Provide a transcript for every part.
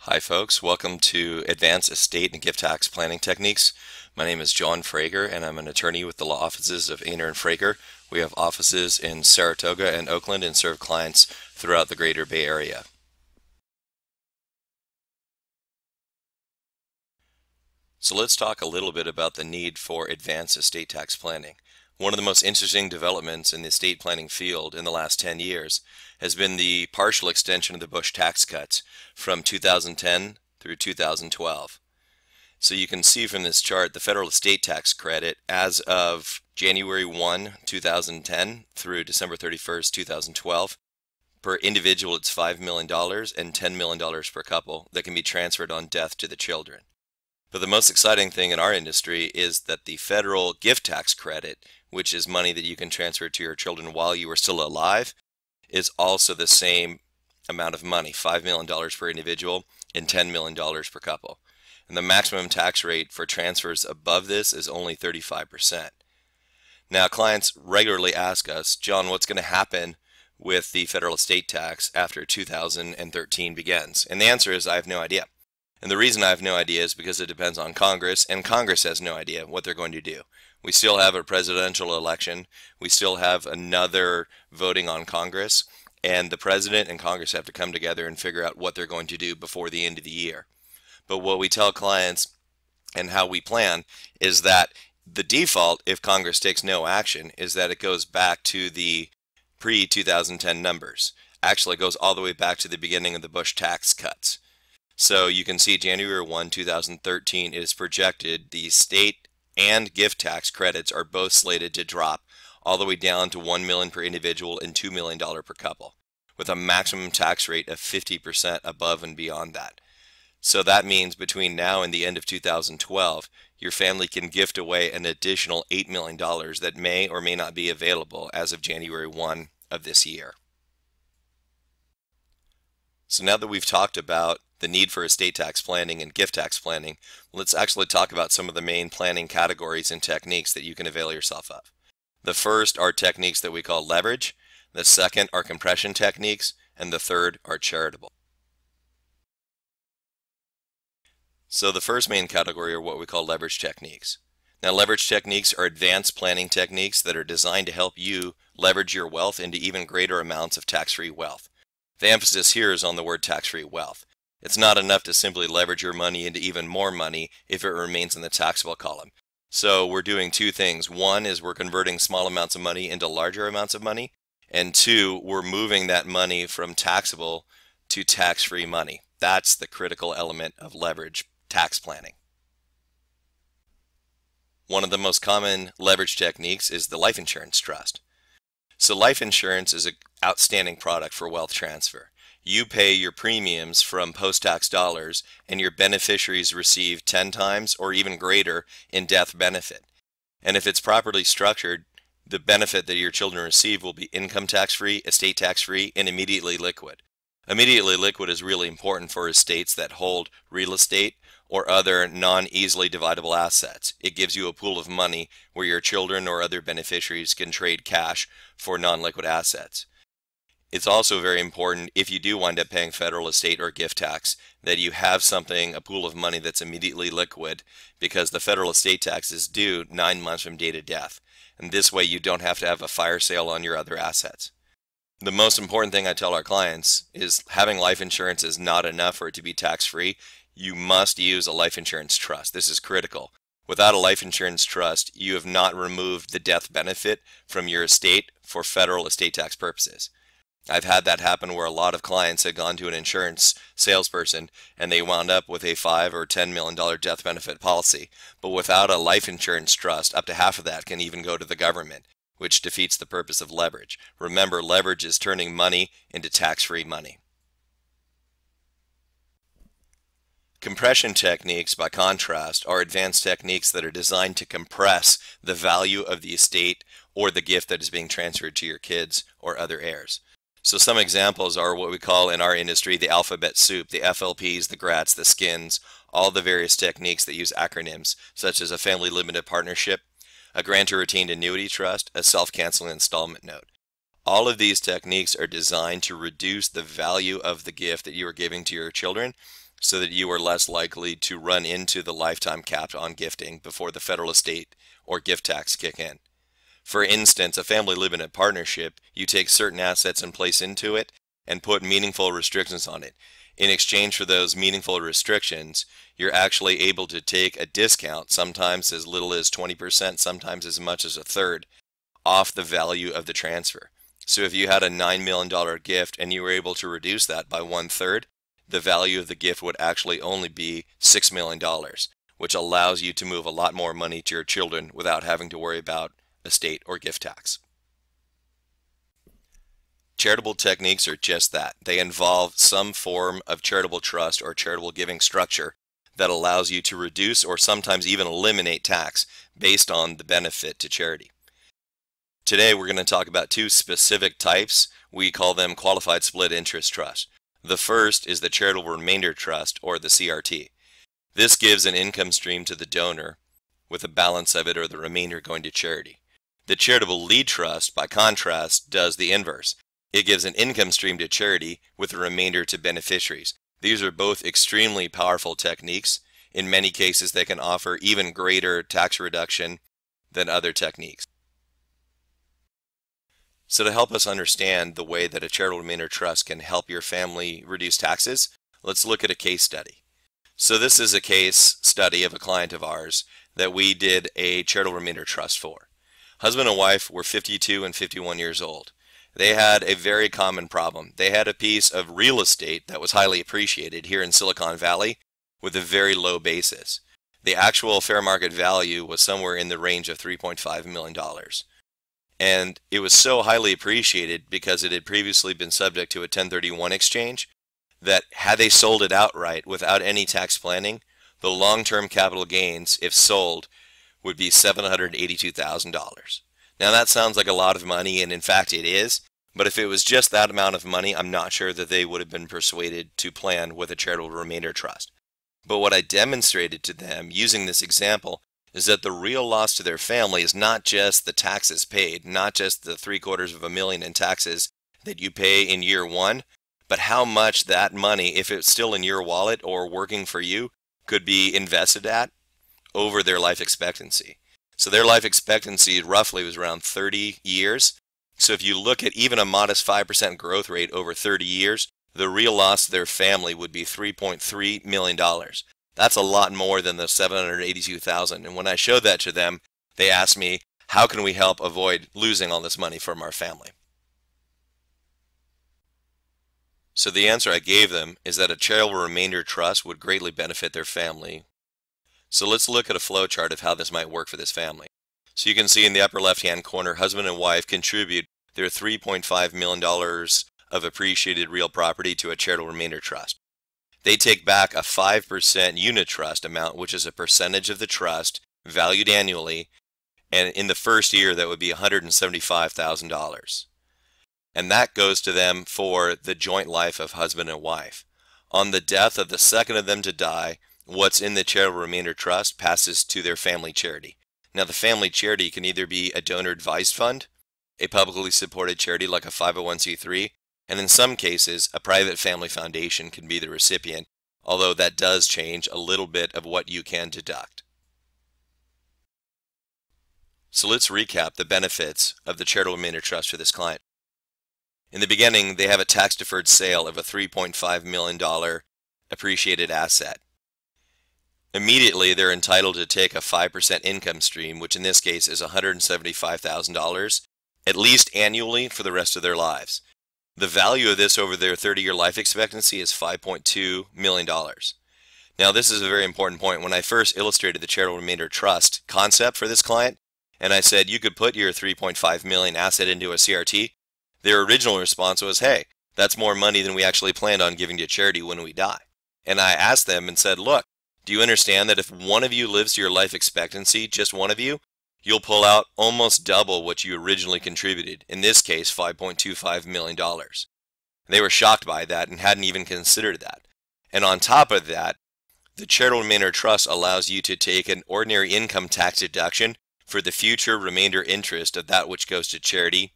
Hi folks, welcome to Advanced Estate and Gift Tax Planning Techniques. My name is John Frager and I'm an attorney with the law offices of Ainer and Frager. We have offices in Saratoga and Oakland and serve clients throughout the greater Bay Area. So let's talk a little bit about the need for advanced estate tax planning. One of the most interesting developments in the estate planning field in the last 10 years has been the partial extension of the Bush tax cuts from 2010 through 2012. So you can see from this chart the federal estate tax credit as of January 1, 2010 through December 31st, 2012. Per individual, it's $5 million and $10 million per couple that can be transferred on death to the children. But the most exciting thing in our industry is that the federal gift tax credit, which is money that you can transfer to your children while you are still alive, is also the same amount of money, $5 million per individual and $10 million per couple. And the maximum tax rate for transfers above this is only 35%. Now, clients regularly ask us, John, what's going to happen with the federal estate tax after 2013 begins? And the answer is I have no idea. And the reason I have no idea is because it depends on Congress, and Congress has no idea what they're going to do. We still have a presidential election. We still have another voting on Congress, and the president and Congress have to come together and figure out what they're going to do before the end of the year. But what we tell clients and how we plan is that the default, if Congress takes no action, is that it goes back to the pre-2010 numbers. Actually, it goes all the way back to the beginning of the Bush tax cuts. So you can see January 1, 2013 is projected the state and gift tax credits are both slated to drop all the way down to $1 million per individual and $2 million per couple, with a maximum tax rate of 50% above and beyond that. So that means between now and the end of 2012, your family can gift away an additional $8 million that may or may not be available as of January 1 of this year. So now that we've talked about the need for estate tax planning and gift tax planning, let's actually talk about some of the main planning categories and techniques that you can avail yourself of. The first are techniques that we call leverage, the second are compression techniques, and the third are charitable. So the first main category are what we call leverage techniques. Now, leverage techniques are advanced planning techniques that are designed to help you leverage your wealth into even greater amounts of tax-free wealth. The emphasis here is on the word tax-free wealth. It's not enough to simply leverage your money into even more money if it remains in the taxable column. So we're doing two things. One is we're converting small amounts of money into larger amounts of money. And two, we're moving that money from taxable to tax-free money. That's the critical element of leverage tax planning. One of the most common leverage techniques is the life insurance trust. So life insurance is an outstanding product for wealth transfer. You pay your premiums from post-tax dollars and your beneficiaries receive 10 times or even greater in death benefit. And if it's properly structured, the benefit that your children receive will be income tax-free, estate tax-free, and immediately liquid. Immediately liquid is really important for estates that hold real estate or other non-easily dividable assets. It gives you a pool of money where your children or other beneficiaries can trade cash for non-liquid assets. It's also very important, if you do wind up paying federal estate or gift tax, that you have something, a pool of money that's immediately liquid, because the federal estate tax is due 9 months from date of death. And this way you don't have to have a fire sale on your other assets. The most important thing I tell our clients is having life insurance is not enough for it to be tax-free. You must use a life insurance trust. This is critical. Without a life insurance trust, you have not removed the death benefit from your estate for federal estate tax purposes. I've had that happen where a lot of clients had gone to an insurance salesperson and they wound up with a $5 or $10 million death benefit policy. But without a life insurance trust, up to half of that can even go to the government, which defeats the purpose of leverage. Remember, leverage is turning money into tax-free money. Compression techniques, by contrast, are advanced techniques that are designed to compress the value of the estate or the gift that is being transferred to your kids or other heirs. So some examples are what we call in our industry the alphabet soup, the FLPs, the GRATs, the SKINs, all the various techniques that use acronyms, such as a family limited partnership, a grantor retained annuity trust, a self-canceling installment note. All of these techniques are designed to reduce the value of the gift that you are giving to your children so that you are less likely to run into the lifetime cap on gifting before the federal estate or gift tax kick in. For instance, a family living in a partnership, you take certain assets and place into it and put meaningful restrictions on it. In exchange for those meaningful restrictions, you're actually able to take a discount, sometimes as little as 20%, sometimes as much as a third, off the value of the transfer. So if you had a $9 million gift and you were able to reduce that by 1/3, the value of the gift would actually only be $6 million, which allows you to move a lot more money to your children without having to worry about estate or gift tax. Charitable techniques are just that. They involve some form of charitable trust or charitable giving structure that allows you to reduce or sometimes even eliminate tax based on the benefit to charity. Today we're going to talk about two specific types. We call them qualified split interest trusts. The first is the charitable remainder trust, or the CRT. This gives an income stream to the donor with the balance of it or the remainder going to charity. The charitable lead trust, by contrast, does the inverse. It gives an income stream to charity with the remainder to beneficiaries. These are both extremely powerful techniques. In many cases, they can offer even greater tax reduction than other techniques. So to help us understand the way that a charitable remainder trust can help your family reduce taxes, let's look at a case study. So this is a case study of a client of ours that we did a charitable remainder trust for. Husband and wife were 52 and 51 years old. They had a very common problem. They had a piece of real estate that was highly appreciated here in Silicon Valley with a very low basis. The actual fair market value was somewhere in the range of $3.5 million. And it was so highly appreciated because it had previously been subject to a 1031 exchange that had they sold it outright without any tax planning, the long-term capital gains, if sold, would be $782,000. Now that sounds like a lot of money, and in fact it is, but if it was just that amount of money, I'm not sure that they would have been persuaded to plan with a charitable remainder trust. But what I demonstrated to them using this example is that the real loss to their family is not just the taxes paid, not just the $750,000 in taxes that you pay in year one, but how much that money, if it's still in your wallet or working for you, could be invested at over their life expectancy. So their life expectancy roughly was around 30 years. So if you look at even a modest 5% growth rate over 30 years, the real loss to their family would be $3.3 million. That's a lot more than the $782,000. And when I showed that to them, they asked me, how can we help avoid losing all this money from our family? So the answer I gave them is that a charitable remainder trust would greatly benefit their family. So let's look at a flow chart of how this might work for this family. So you can see in the upper left-hand corner, husband and wife contribute their $3.5 million of appreciated real property to a charitable remainder trust. They take back a 5% unit trust amount, which is a percentage of the trust valued annually, and in the first year that would be $175,000. And that goes to them for the joint life of husband and wife. On the death of the second of them to die, what's in the charitable remainder trust passes to their family charity. Now the family charity can either be a donor advised fund, a publicly supported charity like a 501c3, and in some cases a private family foundation can be the recipient, although that does change a little bit of what you can deduct. So let's recap the benefits of the charitable remainder trust for this client. In the beginning, they have a tax-deferred sale of a $3.5 million appreciated asset. Immediately, they're entitled to take a 5% income stream, which in this case is $175,000, at least annually for the rest of their lives. The value of this over their 30-year life expectancy is $5.2 million. Now, this is a very important point. When I first illustrated the charitable remainder trust concept for this client, and I said you could put your $3.5 million asset into a CRT, their original response was, hey, that's more money than we actually planned on giving to charity when we die. And I asked them and said, look, do you understand that if one of you lives to your life expectancy, just one of you, you'll pull out almost double what you originally contributed, in this case $5.25 million. They were shocked by that and hadn't even considered that. And on top of that, the charitable remainder trust allows you to take an ordinary income tax deduction for the future remainder interest of that which goes to charity.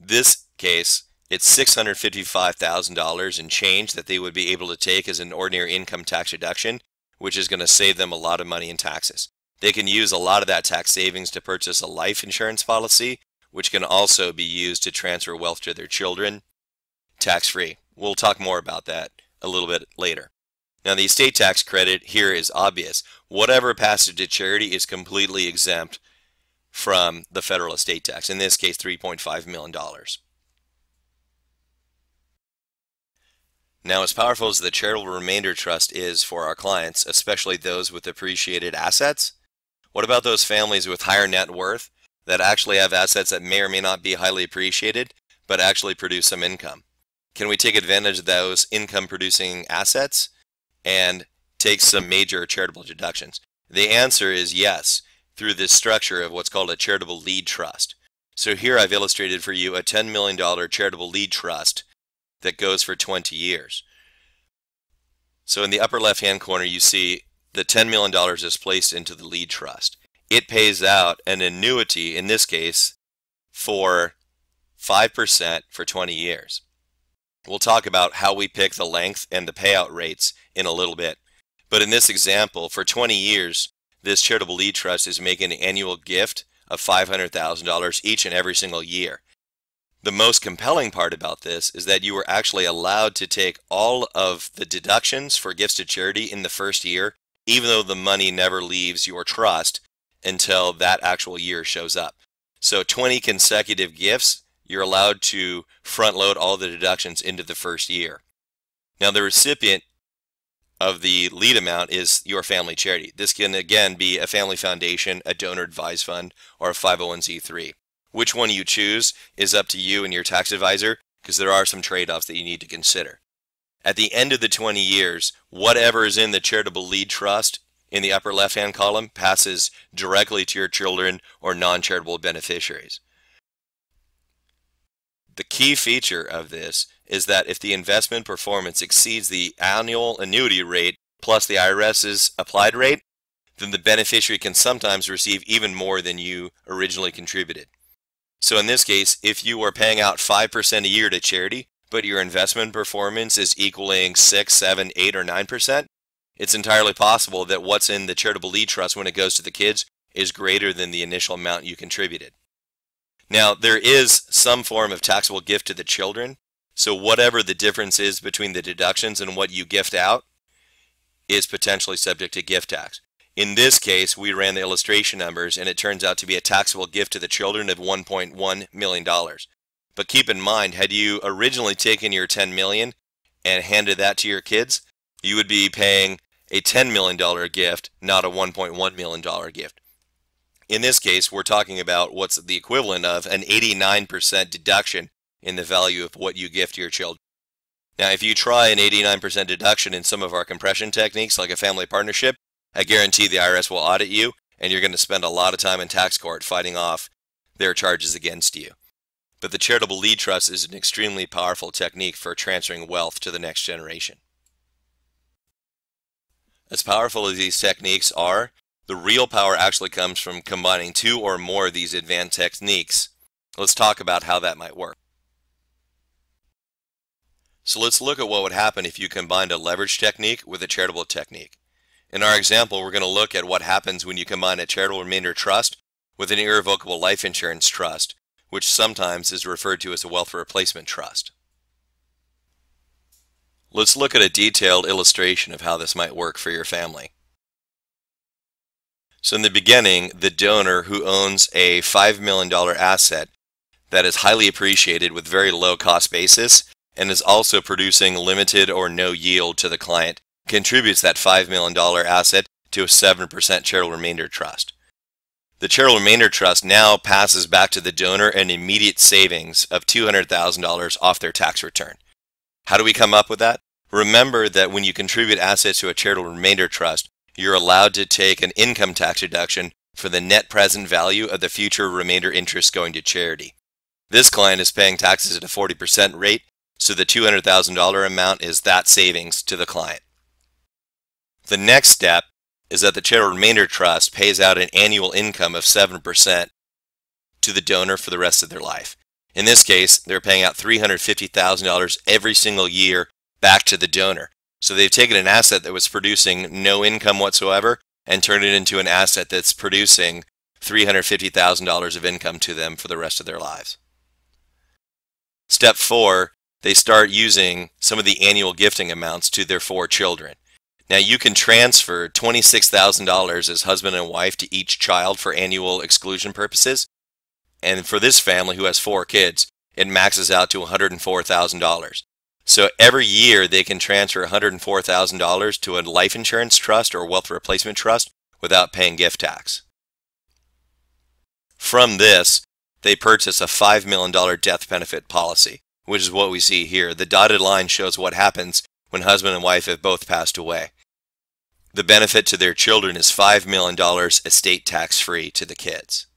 This case It's $655,000 and change that they would be able to take as an ordinary income tax deduction, which is going to save them a lot of money in taxes. They can use a lot of that tax savings to purchase a life insurance policy, which can also be used to transfer wealth to their children, tax-free. We'll talk more about that a little bit later. Now, the estate tax credit here is obvious. Whatever passes to charity is completely exempt from the federal estate tax, in this case $3.5 million. Now, as powerful as the charitable remainder trust is for our clients, especially those with appreciated assets, what about those families with higher net worth that actually have assets that may or may not be highly appreciated, but actually produce some income? Can we take advantage of those income producing assets and take some major charitable deductions? The answer is yes, through this structure of what's called a charitable lead trust. So here I've illustrated for you a $10 million charitable lead trust that goes for 20 years. So in the upper left hand corner you see the $10 million is placed into the lead trust. It pays out an annuity, in this case, for 5% for 20 years. We'll talk about how we pick the length and the payout rates in a little bit. But in this example, for 20 years, this charitable lead trust is making an annual gift of $500,000 each and every single year. The most compelling part about this is that you are actually allowed to take all of the deductions for gifts to charity in the first year, even though the money never leaves your trust until that actual year shows up. So 20 consecutive gifts, you're allowed to front load all the deductions into the first year. Now, the recipient of the lead amount is your family charity. This can again be a family foundation, a donor advised fund, or a 501c3. Which one you choose is up to you and your tax advisor, because there are some trade-offs that you need to consider. At the end of the 20 years, whatever is in the charitable lead trust in the upper left-hand column passes directly to your children or non-charitable beneficiaries. The key feature of this is that if the investment performance exceeds the annual annuity rate plus the IRS's applied rate, then the beneficiary can sometimes receive even more than you originally contributed. So in this case, if you are paying out 5% a year to charity, but your investment performance is equaling 6, 7, 8, or 9%, it's entirely possible that what's in the charitable lead trust when it goes to the kids is greater than the initial amount you contributed. Now, there is some form of taxable gift to the children, so whatever the difference is between the deductions and what you gift out is potentially subject to gift tax. In this case, we ran the illustration numbers, and it turns out to be a taxable gift to the children of $1.1 million. But keep in mind, had you originally taken your $10 million and handed that to your kids, you would be paying a $10 million gift, not a $1.1 million gift. In this case, we're talking about what's the equivalent of an 89% deduction in the value of what you gift to your children. Now, if you try an 89% deduction in some of our compression techniques, like a family partnership, I guarantee the IRS will audit you, and you're going to spend a lot of time in tax court fighting off their charges against you. But the charitable lead trust is an extremely powerful technique for transferring wealth to the next generation. As powerful as these techniques are, the real power actually comes from combining two or more of these advanced techniques. Let's talk about how that might work. So let's look at what would happen if you combined a leverage technique with a charitable technique. In our example, we're going to look at what happens when you combine a charitable remainder trust with an irrevocable life insurance trust, which sometimes is referred to as a wealth replacement trust. Let's look at a detailed illustration of how this might work for your family. So in the beginning, the donor who owns a $5 million asset that is highly appreciated with very low cost basis and is also producing limited or no yield to the client contributes that $5 million asset to a 7% charitable remainder trust. The charitable remainder trust now passes back to the donor an immediate savings of $200,000 off their tax return. How do we come up with that? Remember that when you contribute assets to a charitable remainder trust, you're allowed to take an income tax deduction for the net present value of the future remainder interest going to charity. This client is paying taxes at a 40% rate, so the $200,000 amount is that savings to the client. The next step is that the charitable remainder trust pays out an annual income of 7% to the donor for the rest of their life. In this case, they're paying out $350,000 every single year back to the donor. So they've taken an asset that was producing no income whatsoever and turned it into an asset that's producing $350,000 of income to them for the rest of their lives. Step 4, they start using some of the annual gifting amounts to their 4 children. Now you can transfer $26,000 as husband and wife to each child for annual exclusion purposes. And for this family who has 4 kids, it maxes out to $104,000. So every year they can transfer $104,000 to a life insurance trust or wealth replacement trust without paying gift tax. From this, they purchase a $5 million death benefit policy, which is what we see here. The dotted line shows what happens when husband and wife have both passed away. The benefit to their children is $5 million estate tax-free to the kids.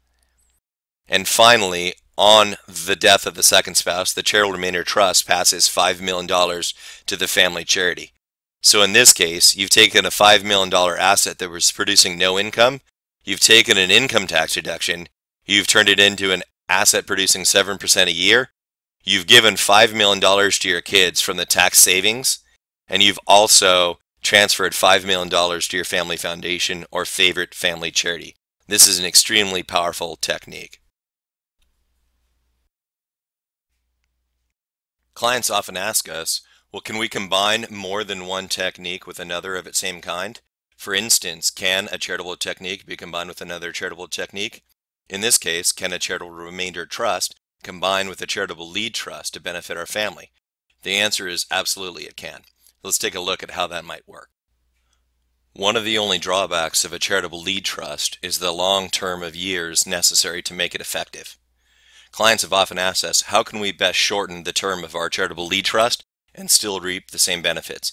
And finally, on the death of the second spouse, the charitable remainder trust passes $5 million to the family charity. So in this case, you've taken a $5 million asset that was producing no income, you've taken an income tax deduction, you've turned it into an asset producing 7% a year, you've given $5 million to your kids from the tax savings, and you've also transferred $5 million to your family foundation or favorite family charity. This is an extremely powerful technique. Clients often ask us, well, can we combine more than one technique with another of its same kind? For instance, can a charitable technique be combined with another charitable technique? In this case, can a charitable remainder trust combine with a charitable lead trust to benefit our family? The answer is absolutely it can. Let's take a look at how that might work. One of the only drawbacks of a charitable lead trust is the long term of years necessary to make it effective. Clients have often asked us, how can we best shorten the term of our charitable lead trust and still reap the same benefits?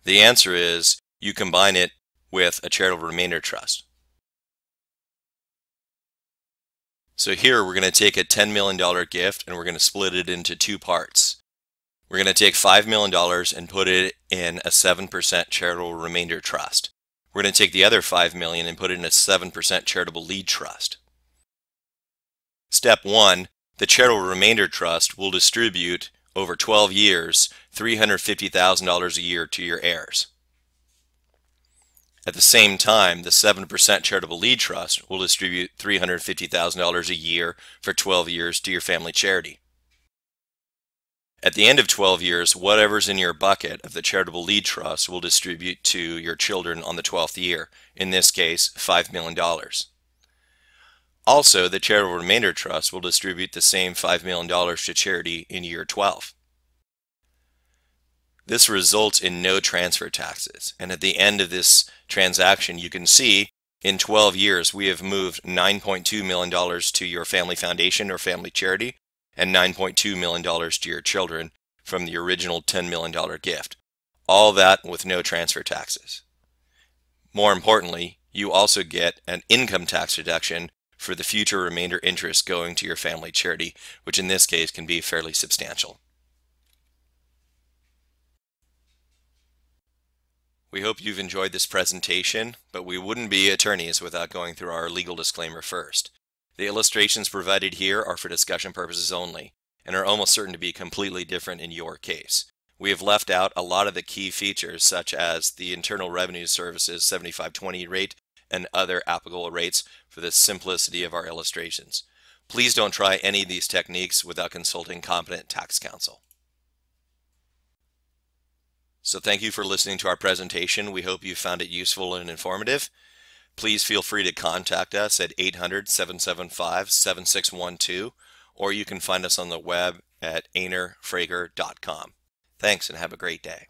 The answer is you combine it with a charitable remainder trust. So here we're going to take a $10 million gift and we're going to split it into 2 parts. We're going to take $5 million and put it in a 7% charitable remainder trust. We're going to take the other $5 million and put it in a 7% charitable lead trust. Step 1, the charitable remainder trust will distribute over 12 years $350,000 a year to your heirs. At the same time, the 7% charitable lead trust will distribute $350,000 a year for 12 years to your family charity. At the end of 12 years, whatever's in your bucket of the charitable lead trust will distribute to your children on the 12th year, in this case, $5 million. Also, the charitable remainder trust will distribute the same $5 million to charity in year 12. This results in no transfer taxes, and at the end of this transaction you can see in 12 years we have moved $9.2 million to your family foundation or family charity and $9.2 million to your children from the original $10 million gift. All that with no transfer taxes. More importantly, you also get an income tax deduction for the future remainder interest going to your family charity, which in this case can be fairly substantial. We hope you've enjoyed this presentation, but we wouldn't be attorneys without going through our legal disclaimer first. The illustrations provided here are for discussion purposes only, and are almost certain to be completely different in your case. We have left out a lot of the key features such as the Internal Revenue Service's 75/20 rate and other applicable rates for the simplicity of our illustrations. Please don't try any of these techniques without consulting competent tax counsel. So thank you for listening to our presentation. We hope you found it useful and informative. Please feel free to contact us at 800-775-7612, or you can find us on the web at ainerfrager.com. Thanks and have a great day.